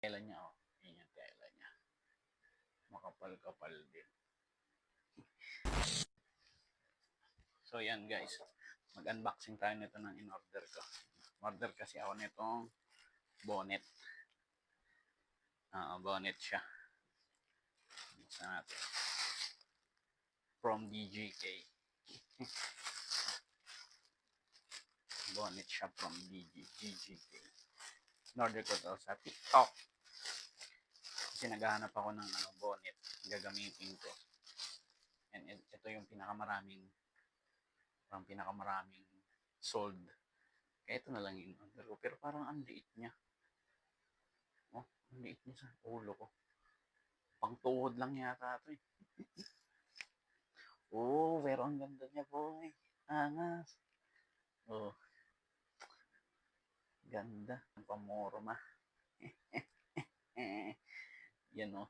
Tela niya, oh. Yan yung tela niya. Makapal-kapal din. So, yan guys. Mag-unboxing tayo nito ng in-order ko. Order kasi ako nitong bonnet. Bonnet siya. Buksan natin. From DJK. Bonnet siya from DJK. In-order ko to sa TikTok. Kasi naghahanap ako ng bonnet. Gagamitin ko. And ito yung pinakamaraming sold. Kaya ito na lang yung order ko. Pero parang ang liit niya. Oh, ang liit niya sa ulo ko. Pangtuhod lang yata ito eh. Oh, pero ang ganda niya boy. Angas. Oh. Ganda. Ang pamorma. Yan oh.